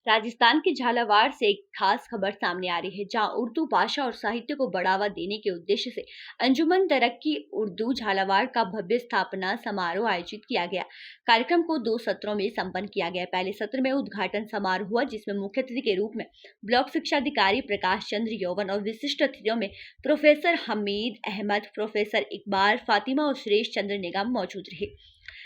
राजस्थान के झालावाड़ से एक खास खबर सामने आ रही है, जहां उर्दू भाषा और साहित्य को बढ़ावा देने के उद्देश्य से अंजुमन तरक्की उर्दू झालावाड़ का भव्य स्थापना समारोह आयोजित किया गया। कार्यक्रम को 2 सत्रों में संपन्न किया गया। पहले सत्र में उद्घाटन समारोह हुआ, जिसमें मुख्य अतिथि के रूप में ब्लॉक शिक्षा अधिकारी प्रकाश चंद्र यौवन और विशिष्ट अतिथियों में प्रोफेसर हमीद अहमद, प्रोफेसर इकबाल, फातिमा और सुरेश चंद्र निगम मौजूद रहे।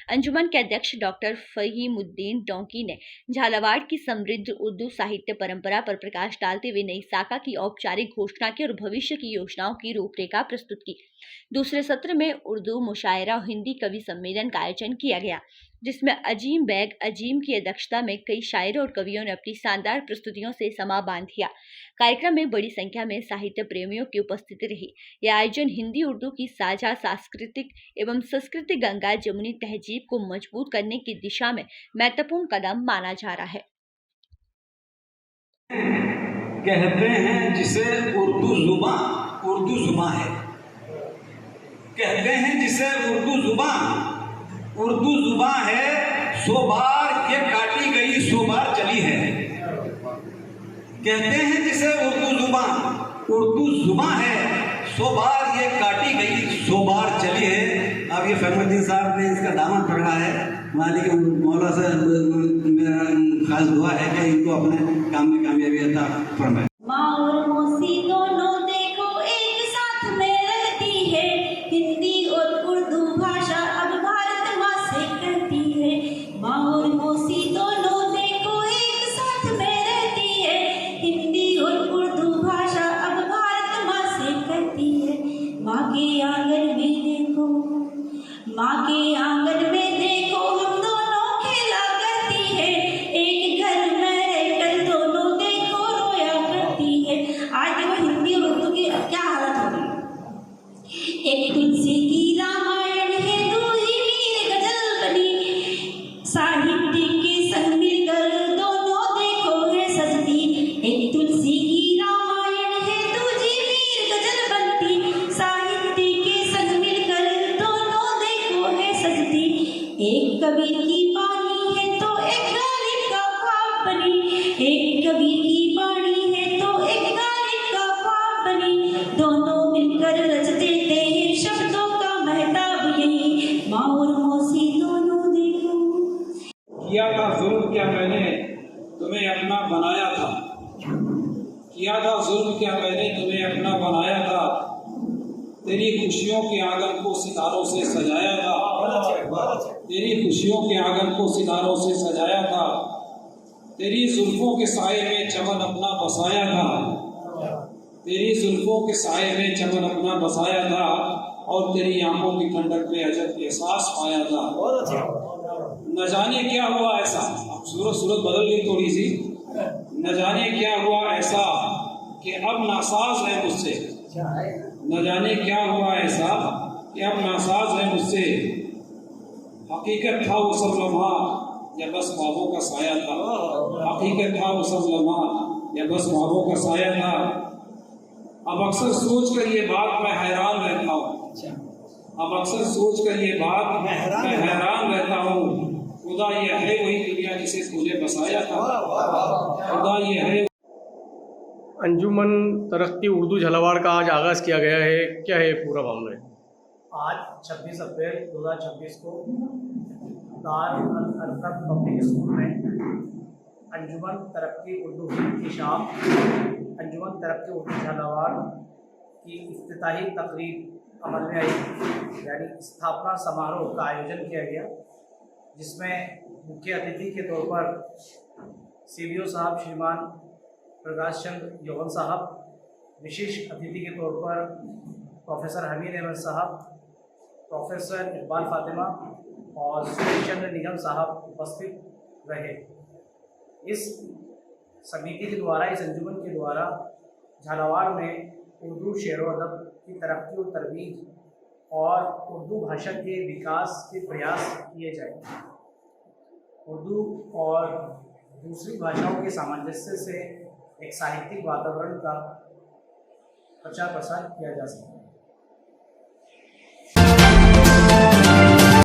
अंजुमन के अध्यक्ष डॉक्टर फहीमुद्दीन डोंकी ने झालावाड़ की समृद्ध उर्दू साहित्य परंपरा पर प्रकाश डालते हुए नई शाखा की औपचारिक घोषणा की और भविष्य की योजनाओं की रूपरेखा प्रस्तुत की। दूसरे सत्र में उर्दू मुशायरा और हिंदी कवि सम्मेलन का आयोजन किया गया, जिसमें अजीम बैग अजीम की अध्यक्षता में कई शायरों और कवियों ने अपनी शानदार प्रस्तुतियों से समा बांध दिया। कार्यक्रम में बड़ी संख्या में साहित्य प्रेमियों की उपस्थिति रही। यह आयोजन हिंदी उर्दू की साझा सांस्कृतिक एवं संस्कृति गंगा जमुनी तहजीब को मजबूत करने की दिशा में महत्वपूर्ण कदम माना जा रहा है। कहते हैं जिसे उर्दू जुबां है, कहते हैं जिसे उर्दू जुबां है, 100 बार ये काटी गई 100 बार चली है। कहते हैं जिसे उर्दू जुबां है, 100 बार ये काटी गई 100 बार चली है। अब ये फहमुद्दीन साहब ने इसका दामन पकड़ा है। मालिक मौला से मेरा खास दुआ है कि इनको अपने काम में कामयाबी अता फरमाए। माँ और मौसी दोनों देखो एक साथ में रहती है, हिंदी और उर्दू भाषा अब भारत माँ से कहती है। माँ और मौसी दोनों देखो एक साथ में रहती है, हिंदी और उर्दू भाषा अब भारत माँ से कहती है। माँ के आंगन में देखो, माँ के आंगन में देखो हम दोनों खेला करती है, एक घर में रहकर दोनों देखो रोया करती है। आज देखो हिंदी और उर्दू की क्या हालत हो गई। एक तुलसी की रामायण है, दूसरी मीर गजल बनी, साहित्य के संग मिलकर दोनों देखो है सजती। एक तुलसी की रामायण है, दूसरी मीर गजल बनती, साहित्य के संग मिलकर दोनों देखो है सजती। एक कबीर की बानी है तो एक गालिब का ख्वाब बनी, एक कबीर की बानी है तो एक गालिब का ख्वाब बनी, दोनों मिलकर रच देते हैं शब्दों का महताब यही। माँ और मौसी दोनों देखो। किया था जुल्म क्या मैंने तुम्हें अपना बनाया था, किया था जुल्म क्या मैंने तुम्हें अपना बनाया था, तेरी खुशियों के आंगन को सितारों से सजाया था, तेरी खुशियों के आंगन को सितारों से सजाया था, तेरी जुल्फों के साए में चमन अपना बसाया था, तेरी जुल्फों के साए में चमन अपना बसाया था, और तेरी आंखों की ठंडक में अजब एहसास पाया था। न जाने क्या हुआ ऐसा, सूरत बदल गई थोड़ी सी, न जाने क्या हुआ ऐसा कि अब नासाज है मुझसे, न जाने क्या हुआ ऐसा कि अब नासाज है मुझसे, हकीकत था वो सब लम्हा या बस ख्वाबों का साया था, हकीकत था वो सब लम्हा या बस ख्वाबों का साया था। अब अक्सर सोच कर ये बात मैं हैरान रहता हूँ, अब अक्सर सोच कर ये बात मैं हैरान रहता हूँ, खुदा ये है वही दुनिया जिसे तूने बसाया था, खुदा ये है। अंजुमन तरक्की उर्दू झालावाड़ का आज आगाज़ किया गया है, क्या है पूरा मामला है? आज 26 अप्रैल 2026 को दारुल अरकम पब्लिक स्कूल में अंजुमन तरक्की उर्दू की शाख अंजुमन तरक्की उर्दू झालावाड़ की इफ्तिताही तकरीब अमल में आई, यानी स्थापना समारोह का आयोजन किया गया, जिसमें मुख्य अतिथि के तौर पर CBO साहब श्रीमान प्रकाश चंद्र यौवन साहब, विशेष अतिथि के तौर पर प्रोफेसर हमीद अहमद साहब, प्रोफेसर इकबाल फातिमा और सुरेश चंद्र निगम साहब उपस्थित रहे। इस समिति के द्वारा, इस अंजुमन के द्वारा झालावाड़ में उर्दू शेर व अदब की तरक्की और तरवीज और उर्दू भाषा के विकास के प्रयास किए जाए। उर्दू और दूसरी भाषाओं के सामंजस्य से एक साहित्यिक वातावरण का प्रचार प्रसार किया जा सकता है।